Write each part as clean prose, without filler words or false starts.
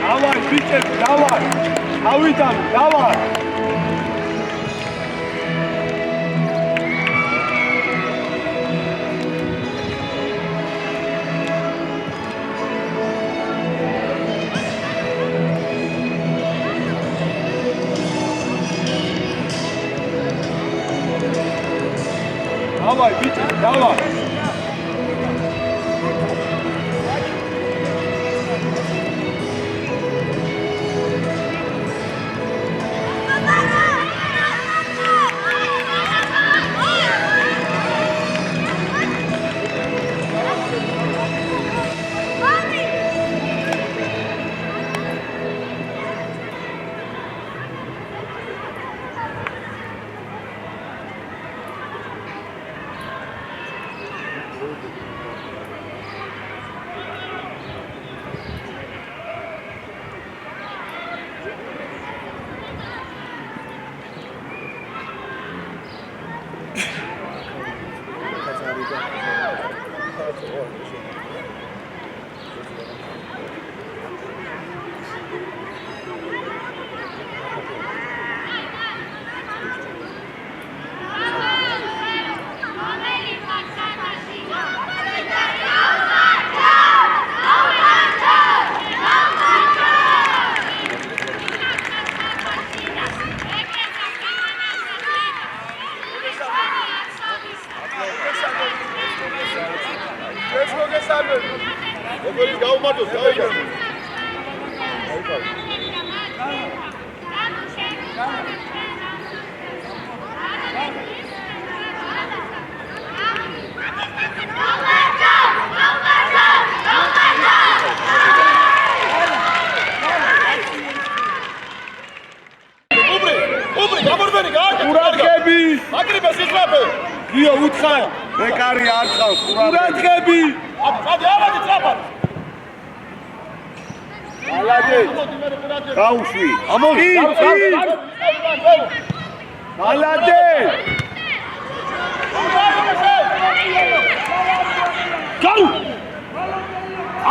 Давай, бичები, давай. Ავიდან, давай. Давай, бичები, давай. Io utkha, bekari არ ხავს, ყურადღები. ადი ამადი ტრაპად. ალადე. გაუშვი. ამოდი. ალადე. გაუ.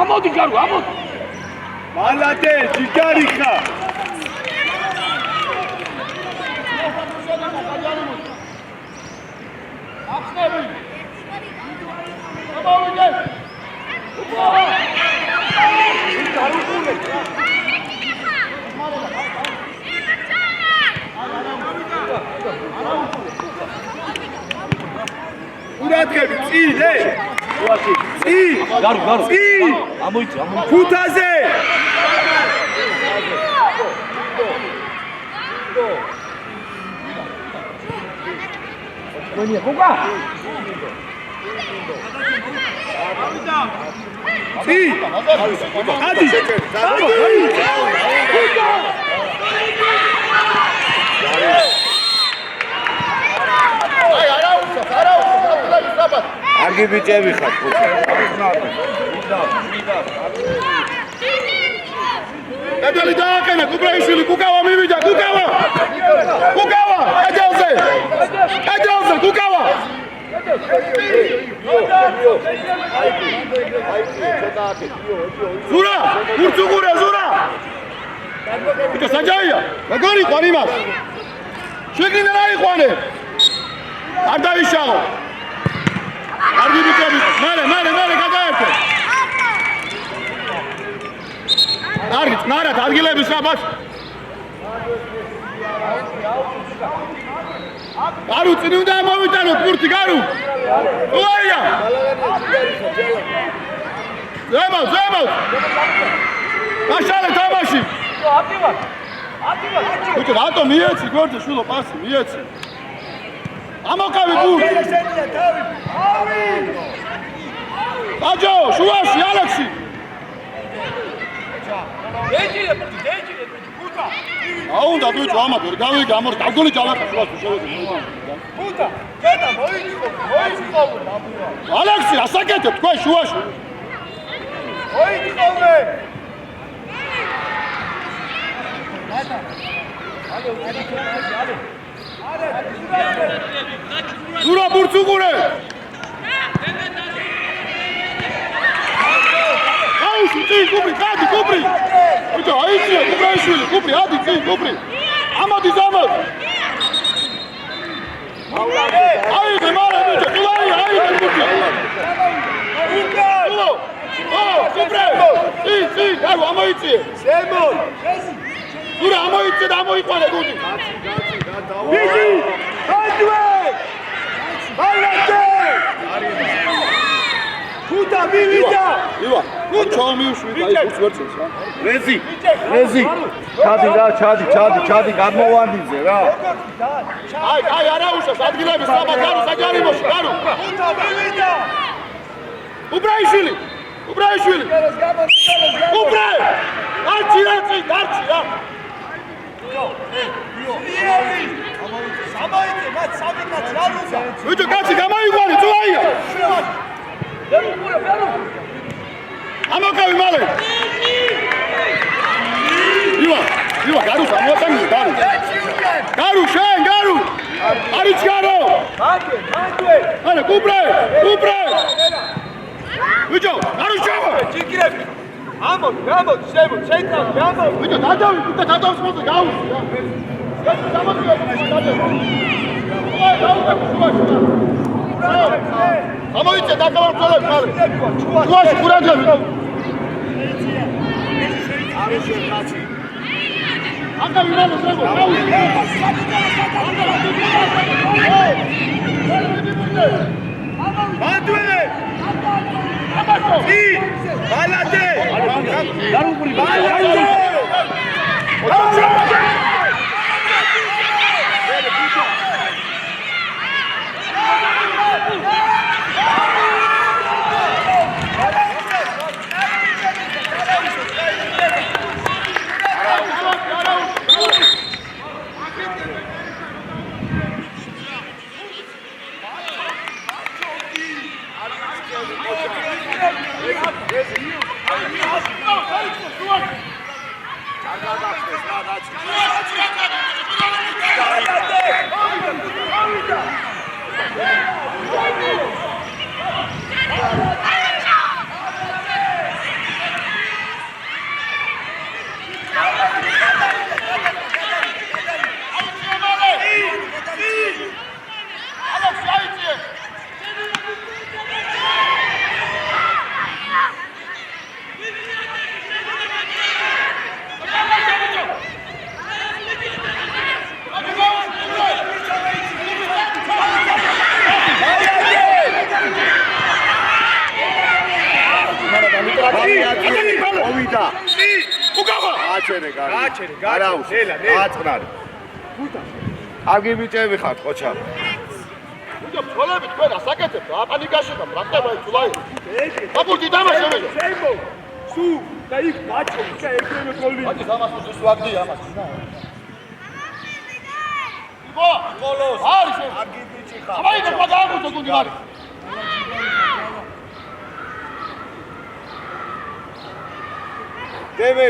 ამოდი გაუ, ამოდი. ალადე, ჯიგარი ხა. ყურადღები, წილე. წი. გარო. წი. ამოიწი. ფუთაზე. მონია, გოგა. წი. ადი. Არგი ბიჭები ხართ, ხუჩა. დადალი დააყენა, კუბრაიშვილი, კუკავა მივიდა, კუკავა! კუკავა! ეჯელზე! ეჯელზე, კუკავა! ზურა! ურცუგურა, ზურა! ბიჭო, საჯაია! როგორ იყვან იმას? შეგინდა რა იყვანე? არ დავიშაღო! არგი ბიჭები, მალე გადაერთე! არგი, წნარად, ადგილების რაბას! გარუ წინ უნდა ამოვიტანოთ ბურთი, გარუ! უაია! ზემოთ! გაშალე თამაში! ატივარ! ბიჭო, რატო მიეცი, გორჯე, შვილო, პასი, მიეცი! ამოყავი ბურთი! აჯო, შუაში, ალექსი! დეჯილე, ბუტა! აუნდა ბიჭო, ამათორი, გავიგე, ამორი, დაგოლი ჯალახა შუაში, შევედი. ბუტა, კეთა, მოიწყო, ალექსი, ასაკეთებ, თქვენ შუაში. მოიწყოვე! ზურა ბურთს უყურე! აუში, წინ, კუბრი, გადი, კუბრი! ბიჭო, აი აიჩიე, კუპრაიშვილი, კუპრი, ადი წინ, კუპრი. ამოდი ზამოთ. აიდე მალე ბიჭო, თულაი, აიდე კუპრი. კუპრი, წინ, გარო, ამოიციე. ზემოთ. გურა, ამოიციე და ამოიყვანე გუდი. ბიჭი, ხანდვე. ბალატე. გუდა მივიდა. ივა, ჩაო მიუშვი, აი ხუთს ვერცელს რა. რეზი, ჩადი, გამოვანიზე რა. აი არა უშავს ადგილების საბა გარო საჯარიმოში გარო გუდა მივიდა. უბრაიშვილი უბრა არჩი რა სამაიტე მათ სამიკაც გალუზა. ბიჭო კაცი გამოიყვანე წვაია ამოკავი მალე ივა გარო სამოატანი გარო შენ გარო არის გარო მანდვე არა კუბრა ბიჭო გარო შევო ჭიქრები ამოდი შემო ცენტრალში ამოდი ბიჭო დადავი და დადავს მოზე გაუსი რა ეს დამოწია დადავი აი ამოიწე დაკავარწოლებს მალე ჩუაში ყურადღები აკა ვიმალო ზეგო გაუსი მანდვე ბალატე გარუგული ბალატე მოვიდა უკავა აჩერე გარაუს აწყნარი აგიბიჭები ხართ ყოჩა ბიჭო ფოლები თქვენ ასაკეთებთ აპანიკაში და ბრახტება იცულაი აბუჯი დამაშავე შემო სუ და იქ ბაჭო და ეგრევე გოლი ბაჭი დამასოს ის ვაგდი ამას ნა იბო გოლოს არის აგიბიჭი ხარ აბაი და გადააგუწო გუნდი მარი დემე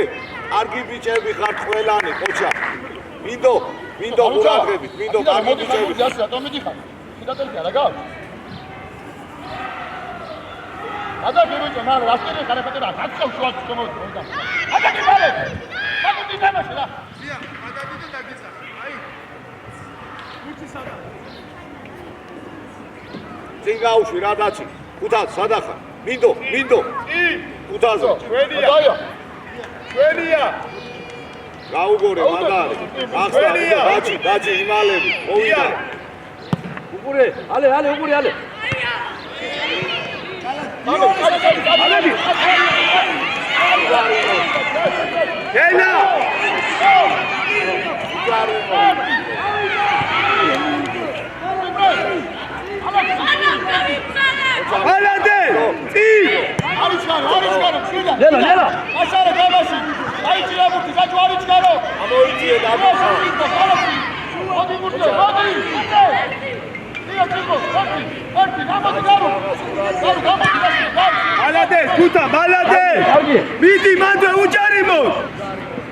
აგიბიჭები ხართ ყველანი ყოჩა მინდო ყურადღებით მინდო აგიბიჭები ეს რატომ მიდიხარ ხიდატელია რა გაქვს ადა გიბიჭო მარე ასკერი ხარაფეტა გაცხოვ შუაში შემოდი ადა გიბალე მაგუთი დამაშე რა ზია გადავიდე და გიცა აი გუჩი სადა წინგაუში რა დაცი ხუთად სადახა მინდო ხუთაზე ჩვენია გაუგორე მაგარი ახლა ბაჭი იმალები მოვიდა უყურე ale უყურე ენა ბალატე არის გარო შიდა ლელა აშარე გამაში აიჭი აბურთი საჭო არის გარო ამოიწიე და მოდი მურტე მოდი დიო ჩიკო ხარკი გამოდი გარო ბალატე გუდა ბალატე მიდი მანდ უჭარიმო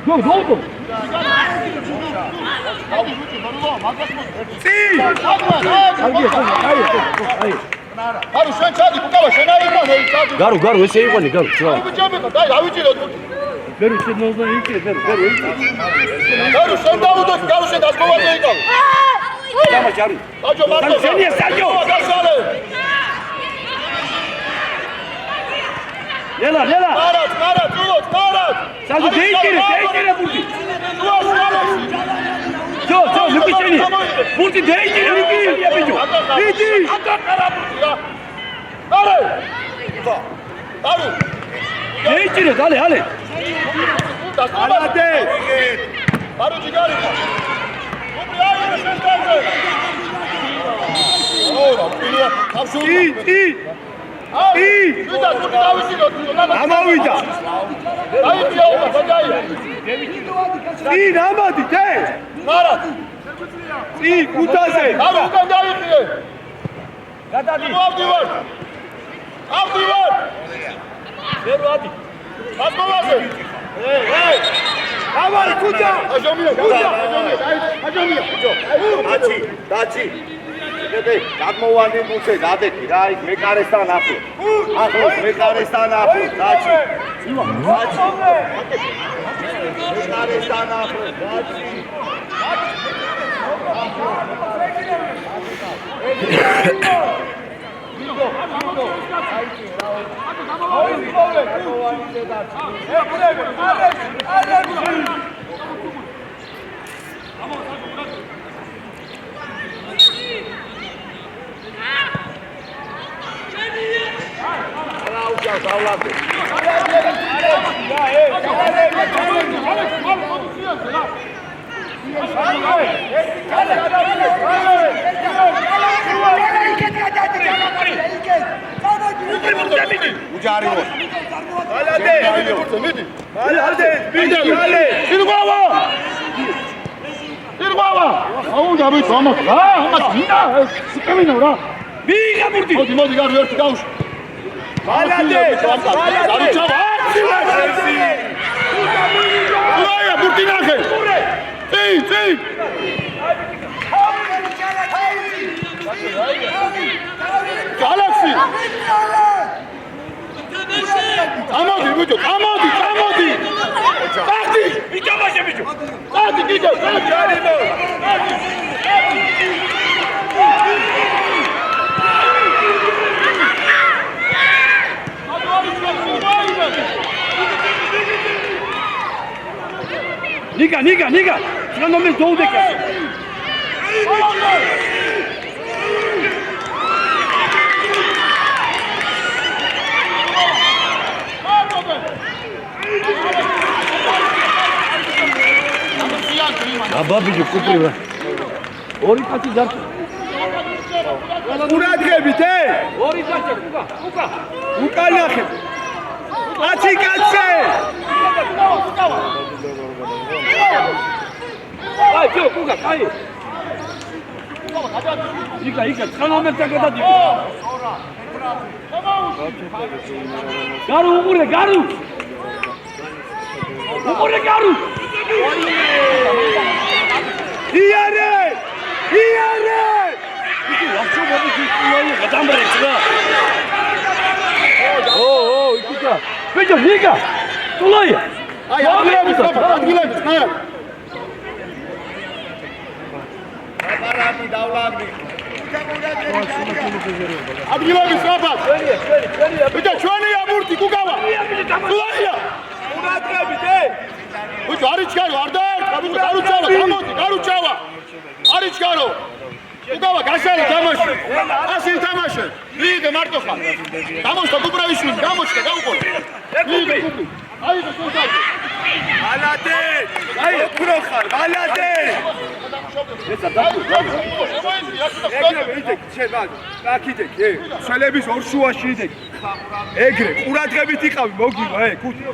გო არო შენ ჩადი უკავა შენ არ იყო გარო ესე იყვანი გარო ბიჭები და დაი ავიჭიროთ Veru se można ići, veru. Veru, šem da udot, kao še da smo vas nekali. Tamo čaru. Sađo, Marko. Sađo. Lela. Narat, Narat. Sađo, dejkire, Burti. Čo, napišeni. Burti, dejkire, ja biću. Vidi. Daru. Dejkire, dale. Alate. Daru cigari. Dobri, ajde, sve stavze. Ora, upinio, apsolutno. I! Vidas, Burti, davi si do nama. Ama uvida. Davi ti ovo, sadaj. I, namadi, te. Narat. I, kutaze. Davi, ukan davi ti je. Kada di? Avdi var. Veru adi. Azmolaze. Avar, kuta. Ažomija. დაჩი დედე გადმოვანი მუცე გადეკი რა იქ მეკარესთან ახლო ახლოს მეკარესთან ახლო დაჩი მეკარესთან ახლო დაჩი უჯარი მო Sirgava! Aonde avete vamos? Mas minha, caminho lá. Viga, Burti. Modi garu erti gaus. Garu chava. Uraia Burti nahe. Sim. Galaxy. Amodi, bujo, amodi. Tati, icamaşe bujo. Tati gidiyor. Niga. Sıra номер doğudaki. Babacık kutuyu ver. Ori kaçı zaten. ყურადღებით Ori zaten. Uka. უკანახე აცი კაცე Ay, čo, Uka, kaj. Ika, sıra номер takada diyor. Garu, umure, garu. İyare! Yapçı babi kullanıyor, kadam bıraksın ha. İkika. Peki, Nika. Tulayı. Ay, adgilemiş. აპარატი დავლაგდი ადგილების საფას. ბიჭო, ჩვენია ბურთი, გუგავა. სულაია. ყურადღებით ბიჭო, არიჩქარო, არ დაერქვა, ბიჭო, გარუჩავა. არიჩქარო. გუგავა, გაშალე თამაში. ასი თამაშე. ლიგა მარტო ხარ. გამოჩნდა გუბრაიშვილი, გაუყოლე. ლიგა. აი ეს სულაია. ბალადე აი უფრო ხარ ბალადე ესა ეგრევე იდექ შენ აქ იდექ შელების ორ შუაში იდექ ეგრე ყურადღებით იყავი მოგივა კუთი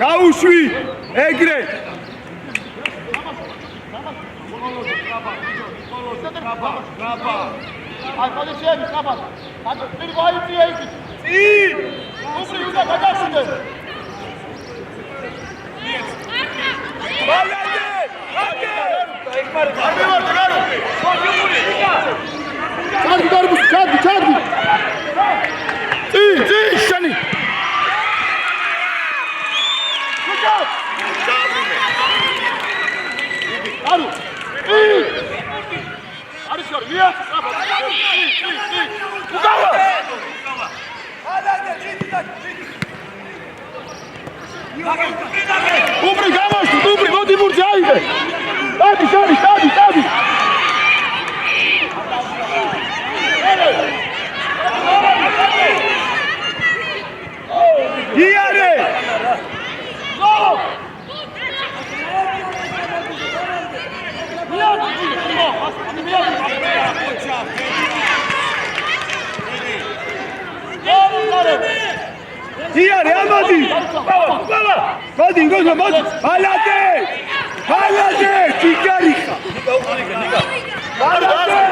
გაუშვი ეგრე აი პოლიციები ხაბად. პირ გაიწია იქ. უფრი უნდა გადასულე. ბალადე ჩადგი გარბუს, ჩადგი. უკავა უბრი გამოსულ უბრი მოდი ბურთი აიღე დადი იარე იარე ამოდი მოდი გოგო მოდი ბალადე ჩიგარიხა ბალადე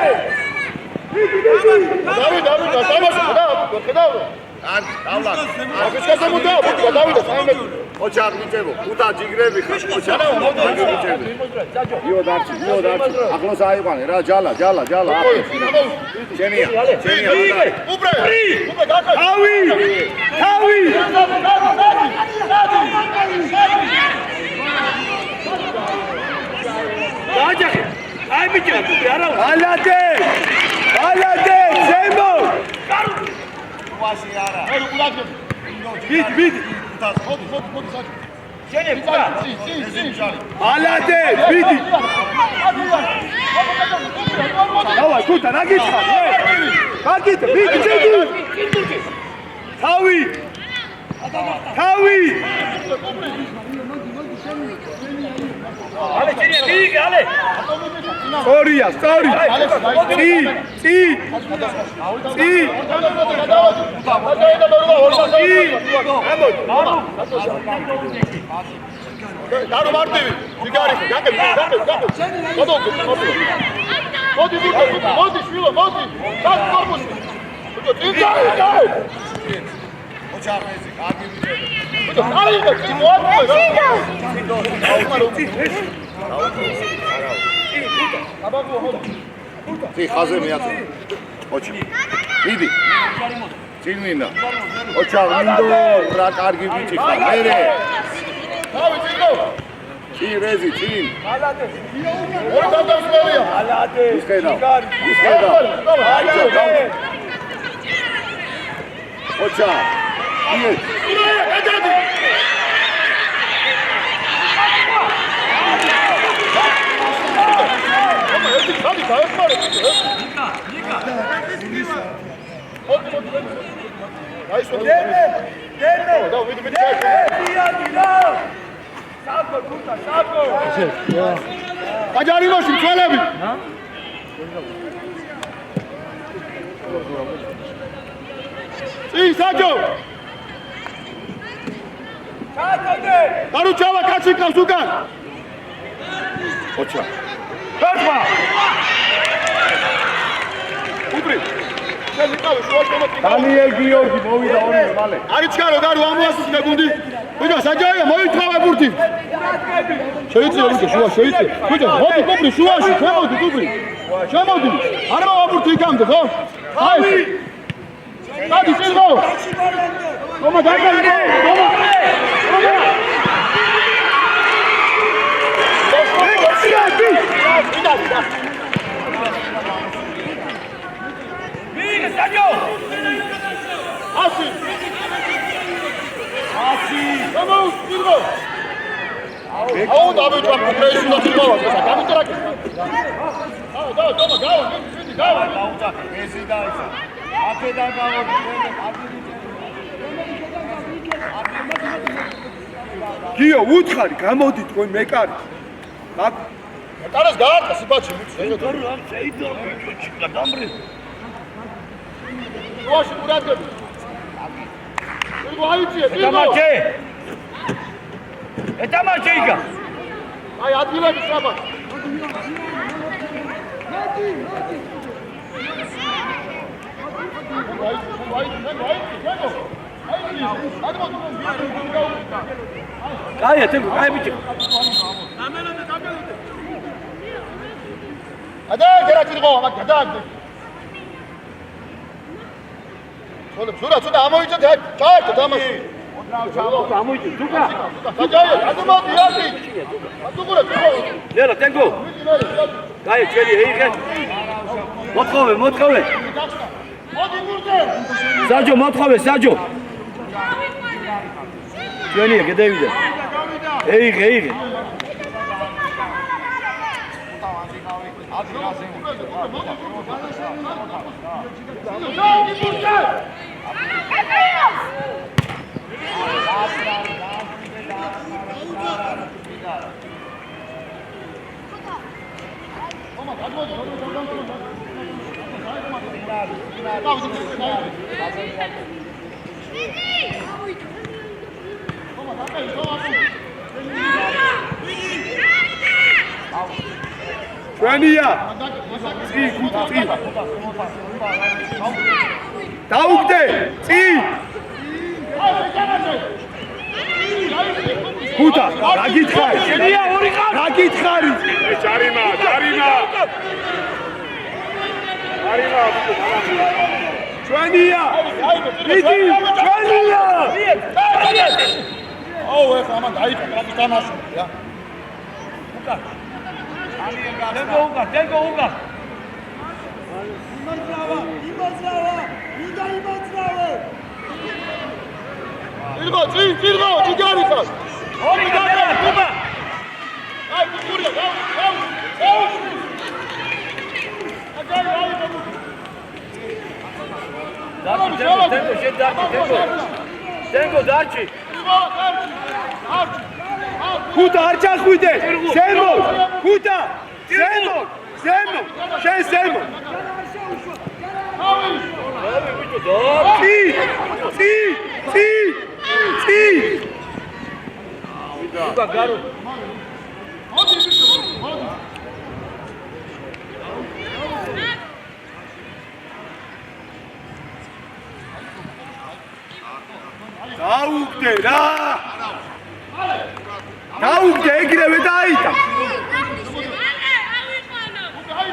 დავი დასამაშო ხედავ ან დავლა აბისკაზე მუდაო დავიდა 3 მეტრი ოჩახ მიწევო უთა ჯიგრები ხარ ოჩახ იო დარჩი ახლოს აიყვანე რა ჯალა შენია უბრე გაკეთე თავი დაჯახე აი ბიჭო არა ბალადე ზემო ვაში არა ბიდი მოდი საჭი შენი ფა ბალადე ბიდი დავა გუთა რა გითხარ გაგიტე ბიდი თავი ale chenia big ale sorry დარო მარტივი ციგარი მოდი შვილო მოდი სად კორპუსი ციგარი ოჩახეზე გაგივიჭერე ხაზე მეაწე ოჩი მიდი წინვინა ოჩა მინდო რა კარგი ბიჭი ხარ მერე თავი წინო წინ რეზი წინ ორი დავდასმელია ისხედა ოჩა იე ეძადი Hadi dayanma. Nika. Gelme. Sako. Acari başım söyle bir. İyi Saco. Daru çava kaçın kasukan. ოჩა გავა უბრი შევიყავი შუაშომა დანიელ გიორგი მოვიდა ორი მალე არის ჩქარო გარო ამოასწრე გუნდი ბიჭო საჯაია მოითხოვე ბურთი შეიწია ბიჭო შუა შეიწია ბიჭო მოდი უბრი შუაში შემოდი არა ბურთი იქამდე ხო აი დადი წილო მომა დაგალი მომა Viga, Sadio! Assim! Vamos, Silva! Aonde abre o campo? Três da Silva. Tá me tirando aqui. Toma, galo. ესი და ისა აფედან გიო უთხარი გამოდი თქვენ მეკარი Taras gaarda, sipachi. Rosh, curate. Etamache, Iga. Ai, adila mi saba. Ai, tenho, ai, bicho. Ada gerçi go ama ada. Şura amoyca da çağırdı tamam. Amoyca tuka. Sajaya adımı diyardı. Atukura tuko. Lera tengo. Ay, çeli hey gel. Motkove. მოდი გურდე. საჯო მოთხოვე საჯო ჩვენია გადავიდა ეიღე ჩვენია დაუგდე წი ხუთა გაგითხარი შენია ორი ხარ გაგითხარი ჯარიმა ჩვენია მიდი ჩვენია აუ ეხლა ამან დაიწყო კაპიტანაში რა დენგო უკარ ირგო ჭიგარი ხარ ორი გაგარა კუბა აი გურია გაუ დენგო დარჩი ხუთა არ ჩახვიდე ზემო ხუთა ზემო შენ ზემო წი უკა გარო დაუგდე რა დაუგდე ეგრევე დაიდა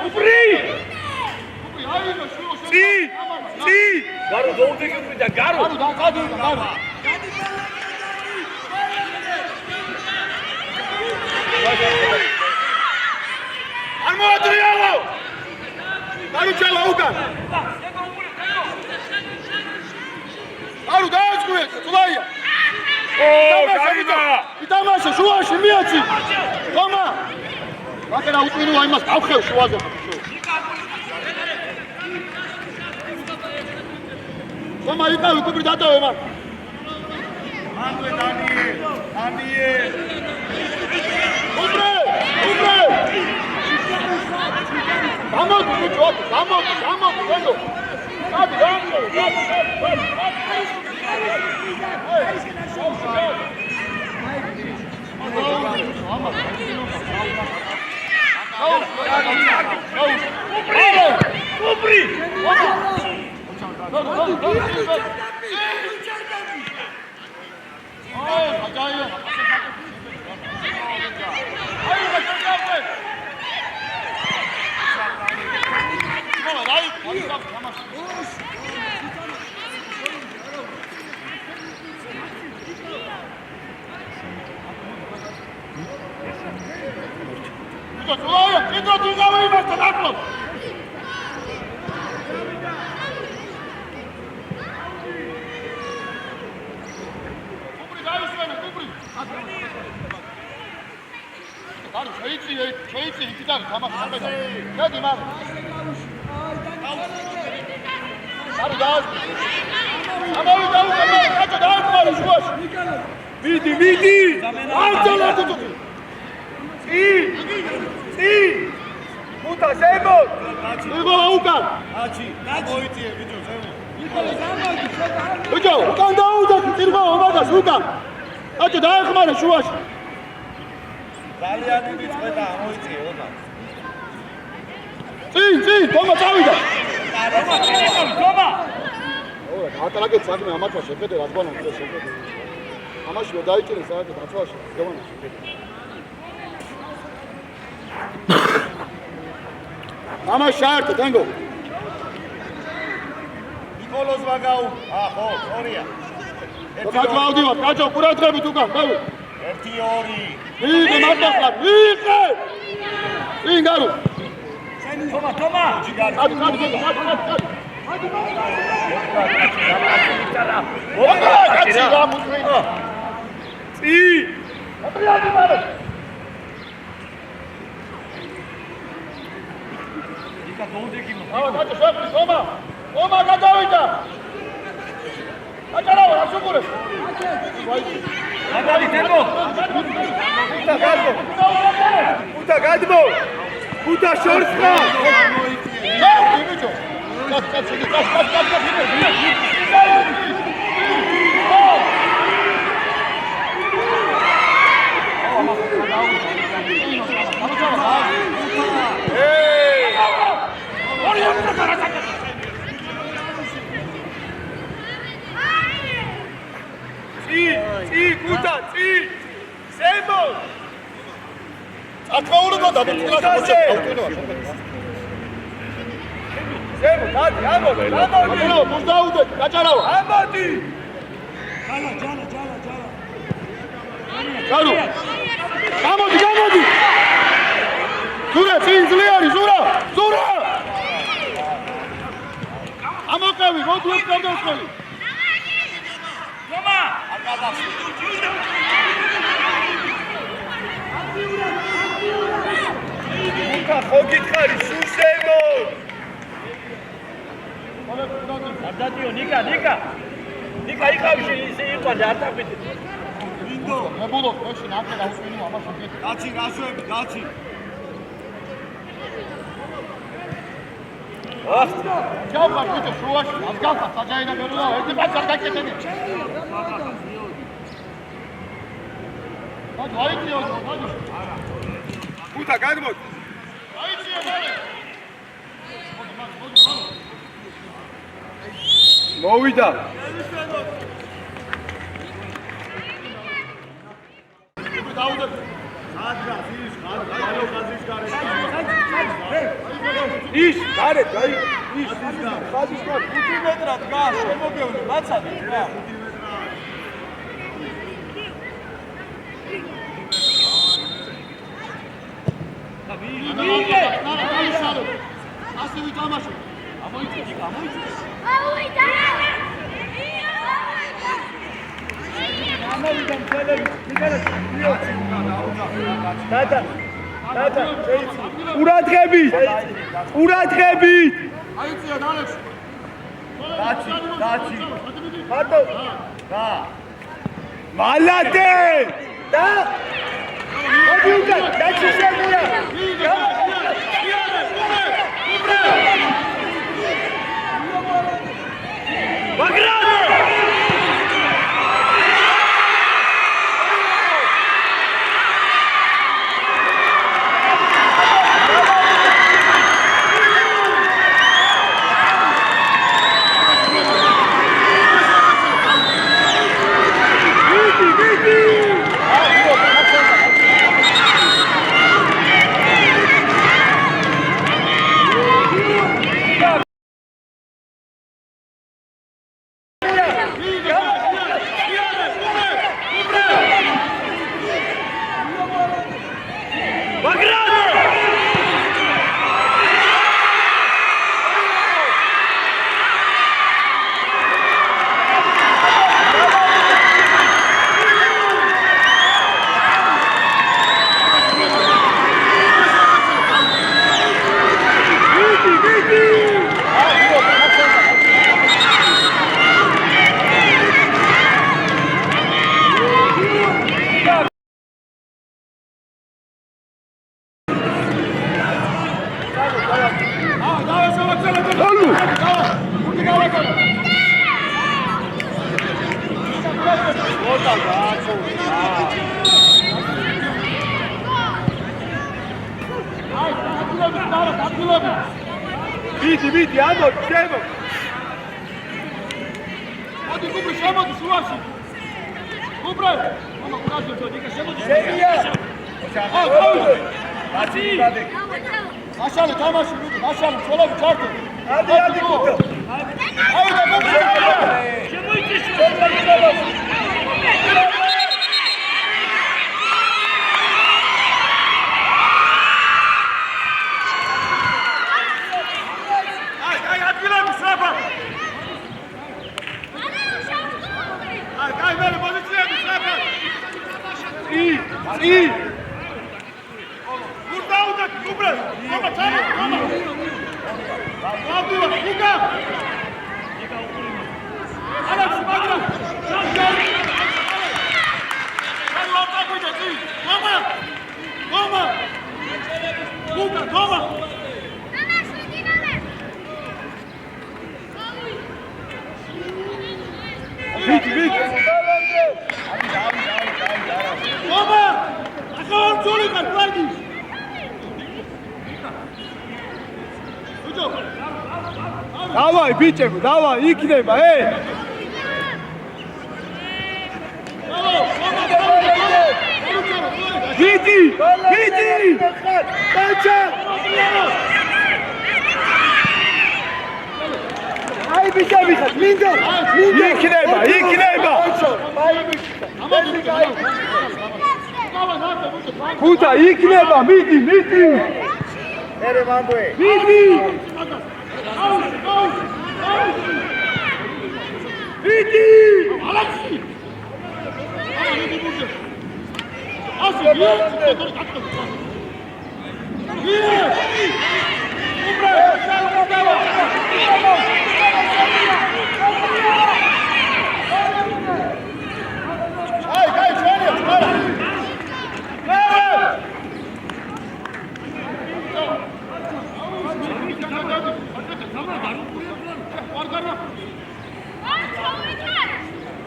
უპრი წი გარო დაუდგები და გარო არ მოადრიალო დაიჭალა უკან აუ დააწყუე წლაია იტამაშე შუაში მიაცი ხომა მაგერა უწმინო აიმას გავხევ შუაზე ხომა იტავი კუბრი დატოვე მან მანვე დანიე უბრე გამოდი გენო გადი უპრი შეიძლება იქიდან თამაში ამბედა. გადი მაგ. არი დაას. ამავე დაუკავე, კაცო დააკმარო შუაში. მიდი. არ ძალათო. წი. ხუთა ზემო. იგო უკან. მოიწიე ბიჭო ზემო. ბიჭო, უკან დაუდაკი წირვა ომაგას უკან. კაცო დაახმარო შუაში. ძალიან დიდი წვედა მოიწიე ომაგ. წინ, თომა წავიდა. თომა. ოღონდ ატარაგეთ საქმე ამათვა შეხედე რა თქმა უნდა შეხედე. ამაში ვერ დაიჭირე საერთოდ აცვაში, გემონა შეხედე. ამას შაერთო დენგო. ნიკოლოზ ვაგაუ. ხო, ორია. კაცო ავდივარ, კაცო ყურადღებით უკან, დავი. 1-2. მიგე მარტახლა, მიგე. წინ გარო. თომა. კაცო. კაცი რა მუწვინა. წი აბრიადი მალე. იკა დოუდეგი ავა დაჭა შეფრის ომა. ომა გადავიდა. აჭარავა რა სუყურებს. გადადი თემო უთა გადმო უთა შორს ხარ ჩავდი ბიჭო კაცი წი უთა წი სემო აკაულო დაბჭირა სემო დადი ამოდი აკაულო მუდაუდე გაჭარავა ამოდი გარო გამოდი ზურა ძლიერი ზურა ამოკავი მოდი გადავხელი მომა უთა ხო გითხარი სულ სემო გადადიო ნიკა იყავში ისე იყვანდა არტაფეთი მინდო მებულო ეში ნახე დაუსვინო ამას ვიგეთ კაცი გასვები კაცი ჩავხარ ბიჭო შუაში აღგალხარ საჯაინა ბერულა ერთი პატს არ გაკეთებდი მოდი აიწიო მოდი უთა გადმოდი აიწიო მალე მოვიდა დაუდე ის გარეთ აი ის ხაზის გარეთ 5 მეტრად გას შემოგევნე მაცადე რა ასე ვითამაშო ამოიწი ამოვიდა მცელები დადა ყურადღებით აიწია დალექს დაჩი ბატო და მალადე და მოდი უკან დაჩი შეგურა ვიდი ამოდი შემო მოდი კუბრი შემოდი შუაში კუბრე მამა კურაჟი დიკა შემოდი შემია კაცი მაშალე თამაში მაშალე ცოლები ჩართო ადი კუტო აიდა კუბრი შემოიწი აი ადგილები საფა წი გურდაუდა უბრე ხომა ჩამა ხომა ავდივა იკა არა მაგრა ხომა გუკა ხომა ვით ხომა ახალ ძული კარგი დავაი ბიჭებო დავაი იქნება ვიტი ბაჭა აი ბიჭები ხარ მინდა იქნება ხუთა იქნება მიდი ერე მამბოე მიდი ვიტი ალაქსი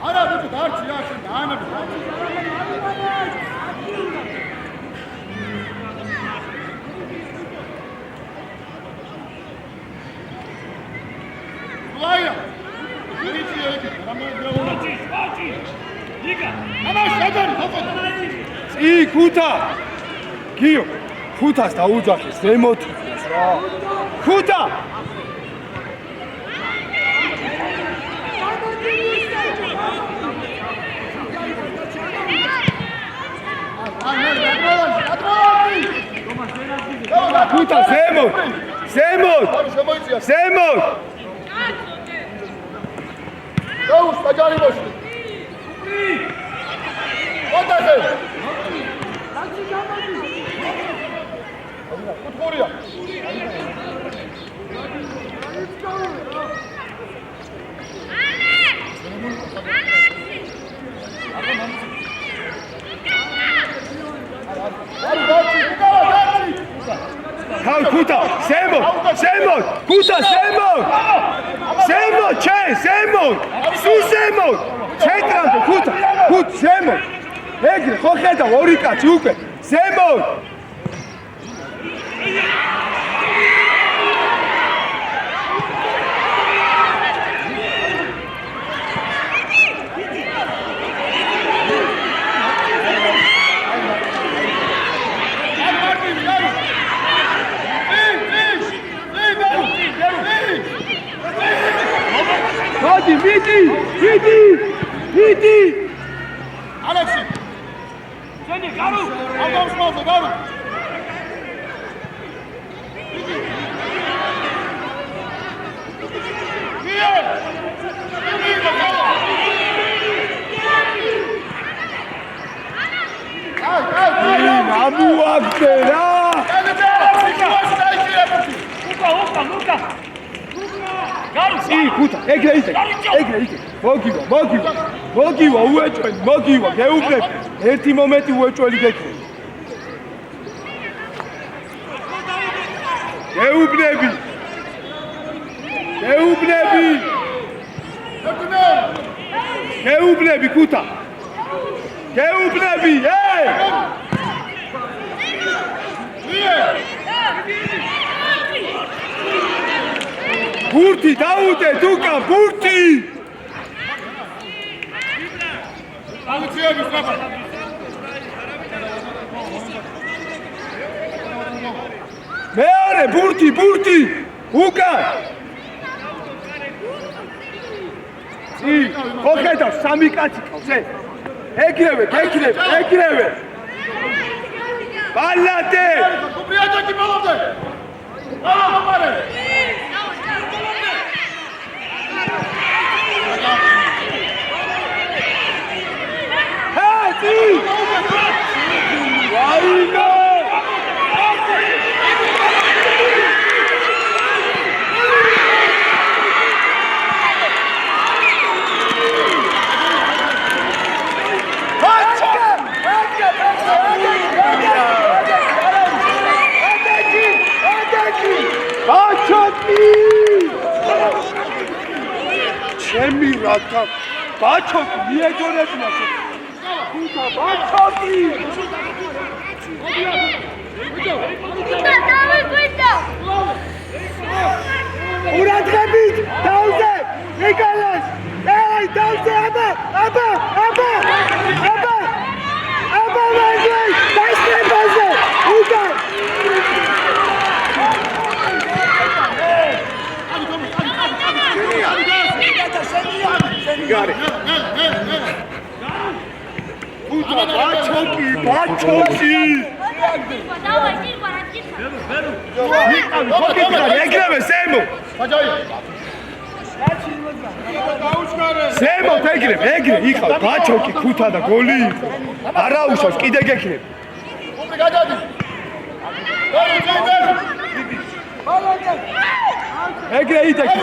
არა ბიჭო დარჩი რა შენ დაანები ლაია ვიჭი ერთი რამე ვაჭი იკა ამა შედარი წი ხუთა გიო ხუთას დაუძახეს ზემოთ რა ხუთა ხუთა ზემოთ გაუს დაჯარი მოშ ოდაზე კუთხურია How Kuta, Semon, Kuta, Semon, Che, Semon, Su Semon, Chetrando, Kuta, Semon, Egre, Jorgeta, Orica, Chupe, Semon. Vidi! Alexi! Seni garu! Adam smoldu garu! Niye? Namu aktera! Luka! ხუთა ეგრე იტე მოგივა უეჭველი მოგივა გეუბნები ერთი მომენტი უეჭველი გექნები გეუბნები ხუთა გეუბნები ბურთი დაუდე დუკა ბურთი ალექსიები სწრაფა მეორე ბურთი უკა ოხედავ სამი კაცი ყავს ეგრევე ბალადე უბრიაჯაკი მოვამდე არა მომარე 바초기 미해줘내지 마세요. 구타 바초기. 우라드가빛 다우세 니칼라스 에이 다우세 아바 만세 다시 만세 우가 You got it. 바초기. 얘기하면 세모. 세모 대기래. 이거 바초기 구타다 골리. 알아우셔 끼대 개키래. ეგრე იდექი.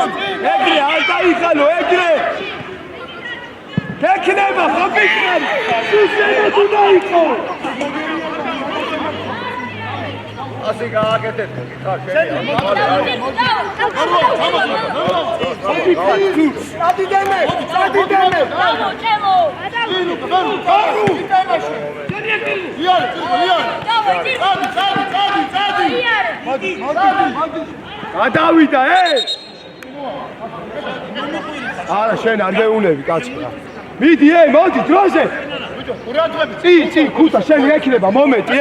ეგრე არ დაიხალო, ეგრე. გექნება ხოფიქნარი. სუსტება თუ დაიყო. ასე გააკეთეთ, გითხარ შენი. სადიდემე. გადავიდა არა შენ არ გეუნები კაცო რა მიდი მოდი დროზე წი ქუთა შენ ეკნება მომენტი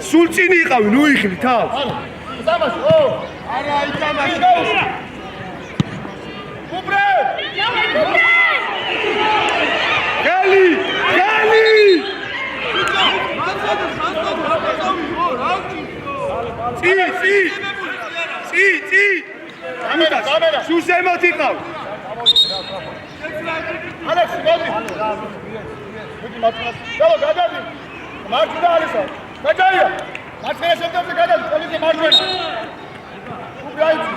სულ წინ იყავი ნუ იხლი თავს არა იტამაში უბრე გელი წი კამერა სულ ზემოთ იყავ ალექსი მოდი ჩალო გადადი მარჯვენა ალესა გაჭაია მარცხენა შემდგომზე გადადი პოლიცია მარჯვენა უბრე აიცი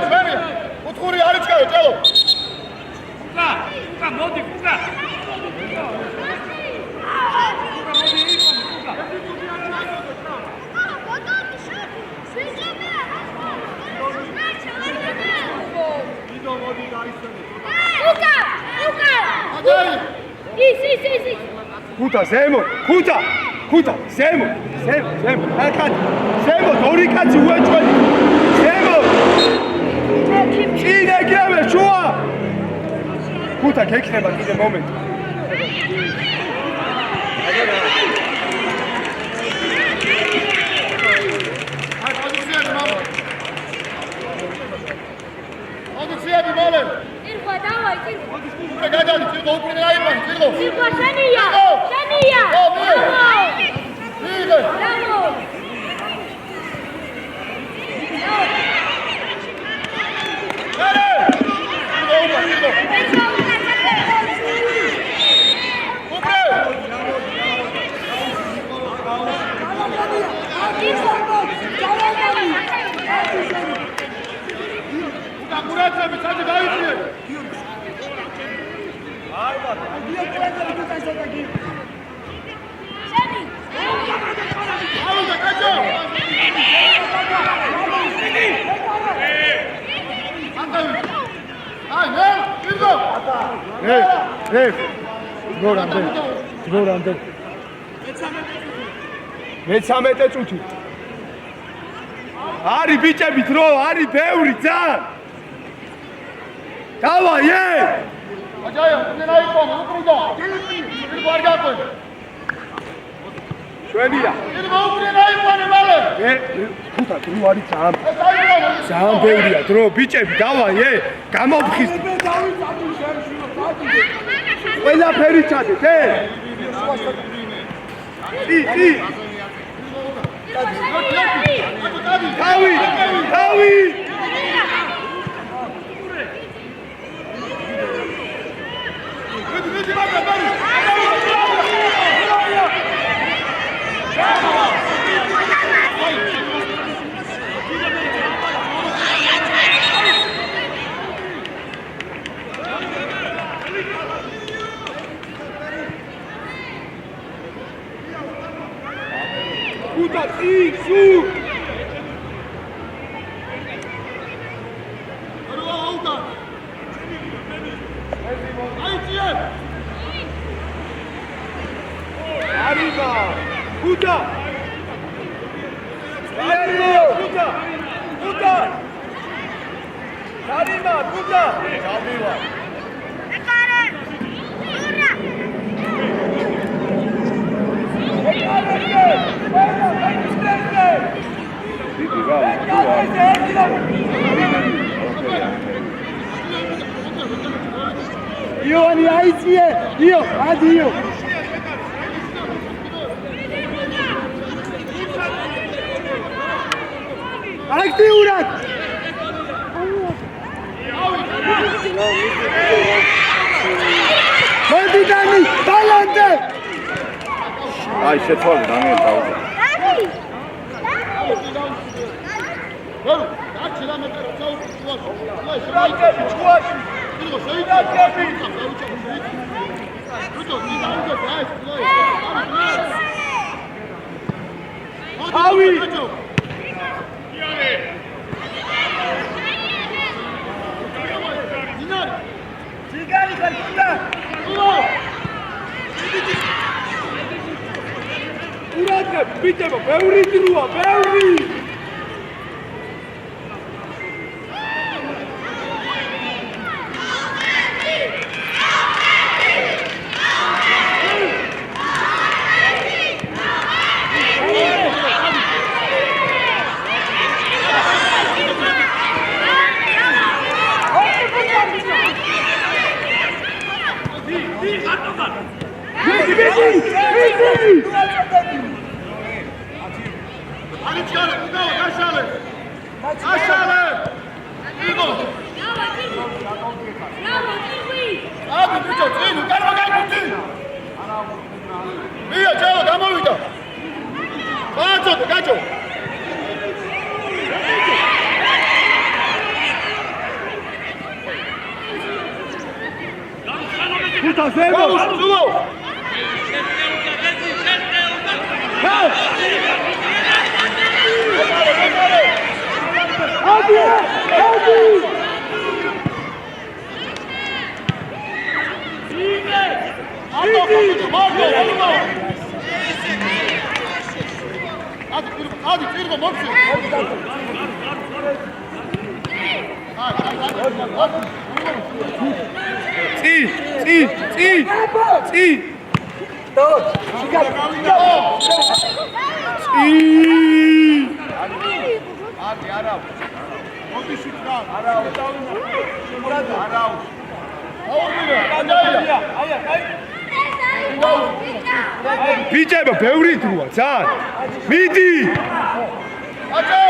ჩვენია უთხური არ იჩქარო ჭელო მოდი ქუთა ზემო ქუთა ზემო ზემო ორი კაცი უეჭველი ზემო წინ ეგრევე შუა ქუთა გექნება კიდე მომენტი ოდიშიები მოლე ირგვა დავაი ირგვა გადადი ირგვა უკვე რაიბანი ირგვა შენია მე-13 წუთი. არის ბიჭები დრო, არის ბევრი ძალიან. დავაი! აჯაია, უნდა აიყვანო, უკრიდა. იქ არ გაყვენ. შვენია. იქ მოუკრიდა აიყვანე მალე. ხუთა დრო არის ძალიან. ეს აიყვანო. ძალიან ბევრია დრო, ბიჭები, დავაი, გამოფხიზ. ყველაფერი ჩადეთ, ი. თავი! მიდი მაგა ბარი. ხუთა წიგსუ Arriba! Puta! Arriba! Puta! Puta! Arriba! Puta! Arriba! Io, Aniaizie! Io! Addio! Activat! Banditani, talante! Ai, შეცვალე დამენ დაუძა. Bitte, ბევრი დროა, ბევრი! Bitte, ბევრი დროა, ძალიან. მიდი! აჭო!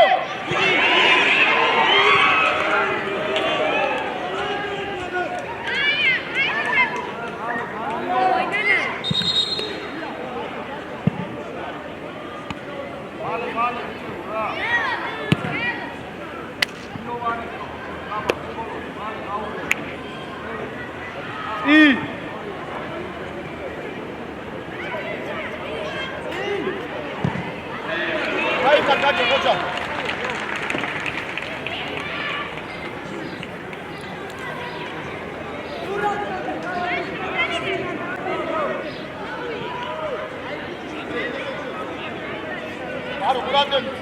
არო ყურადღებით.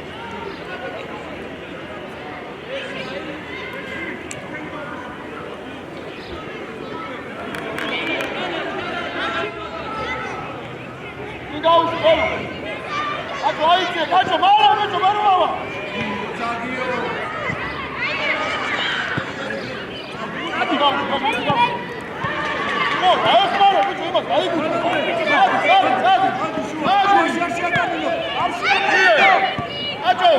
გაუშვი გოლი. აკო აიცე, გაჭო, მარა, ბიჭო, მარუავა. ზაგიო. აკი გაუშვი. ო, დაესმარა, ბიჭო, იმას გაიგო. აჭო.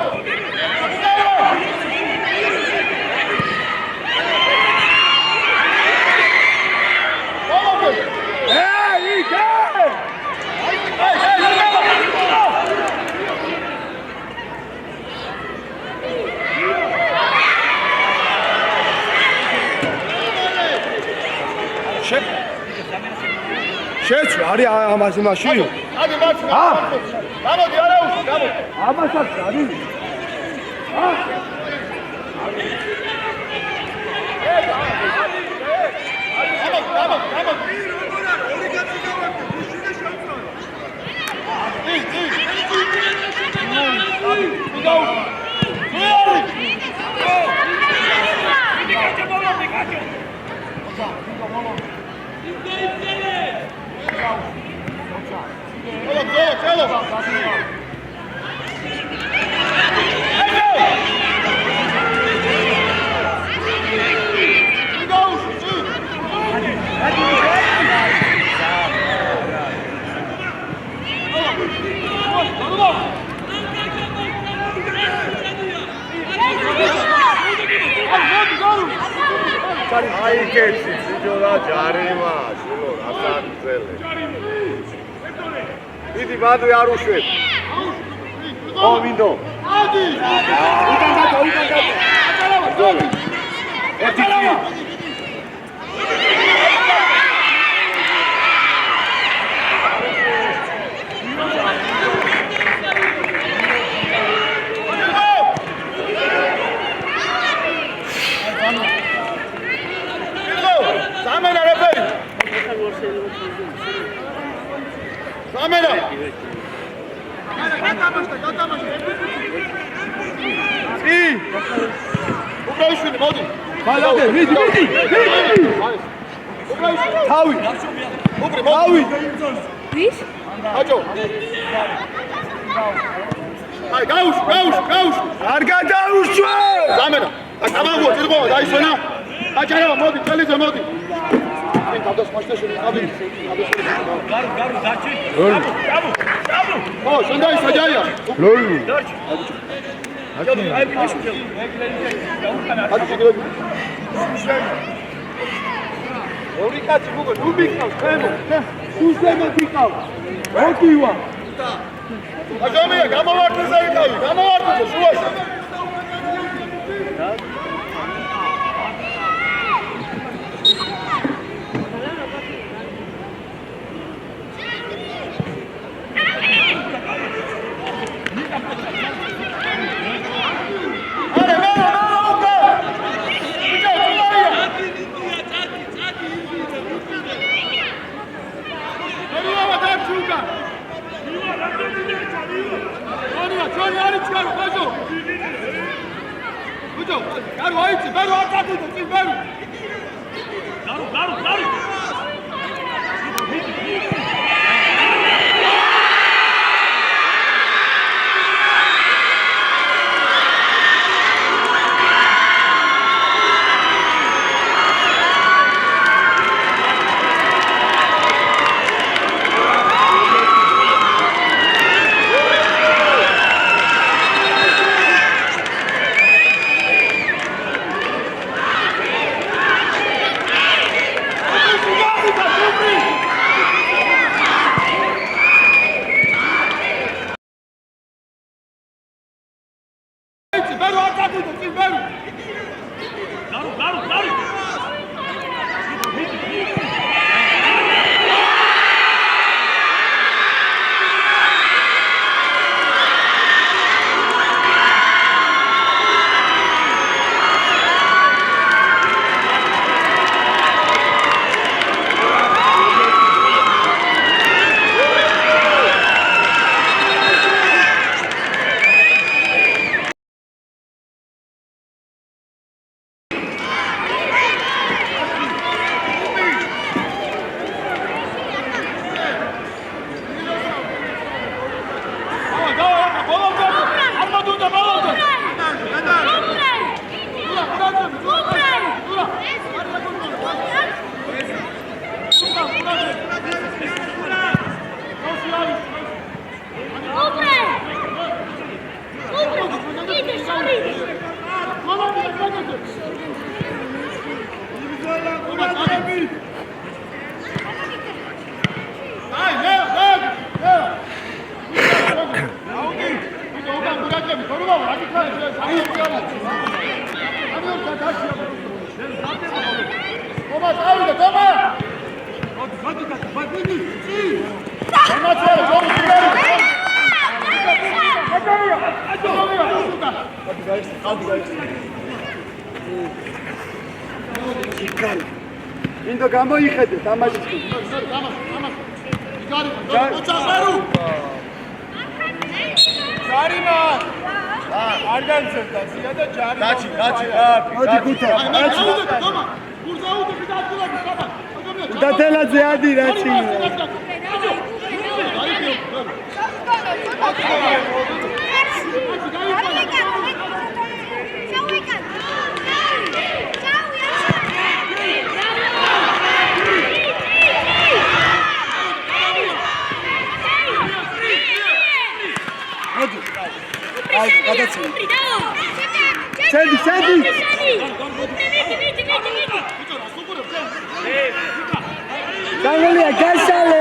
შეცვლა არის ამას იმაში? ადი მარცხი. გამოდი არაუში, გამოდი. ამასაც არის? აი კეცი ძიჯორა ჯარიმა შულო რასაძელე დიდი ბადვი არ უშვებ ო ვინდო ადი უკან დაგო ერთი Zamena referi. Zamena. ი უკრაიშვილი მოდი. ბალადე მიდი თავი უკრი თავი ვის? აჭო. აი გაუშვი. არ გადაუშვე Zamena. აკამაგუა წირგოა დაისვენა. აჭარა მოდი წელიზე მოდი. აი გადასმაშტეშული ყავი. გარო დაჩი. ლოლი ო შენდაი საჯაია. ლოლი აი ვიშო. ადი შეგრები. ორი კაცი მოგო ნუ მიყავს ხემო უსდემო მიყავს მოგივა აჯამია გამოვარტეზე ვიყავი გამოვარტეზე შუაში გაგები, თორმა რაკითხარი თომა, წავიდა, თომა! ინდო გამოიხედე თამაშის. ჯარიმა! არ განცდა ზია და ჯარიმა. გაჩი. მოდი გუთა. თომა, გურზაუდები დაძულები, თომა. დადელაძე ადი რაჩი. Senti! Cavoli, gasciale!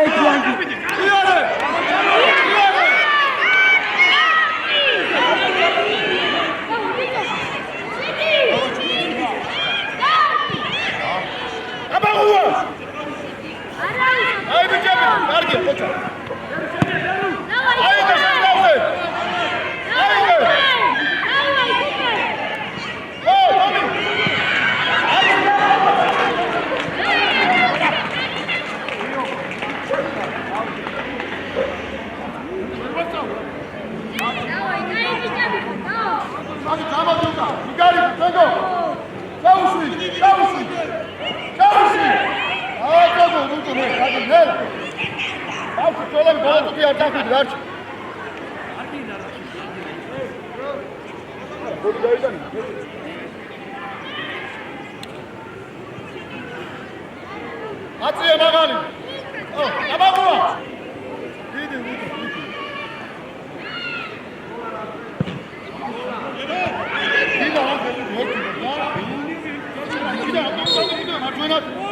Აწია მაგალი. აბაგუა. დიდი. Marcelo.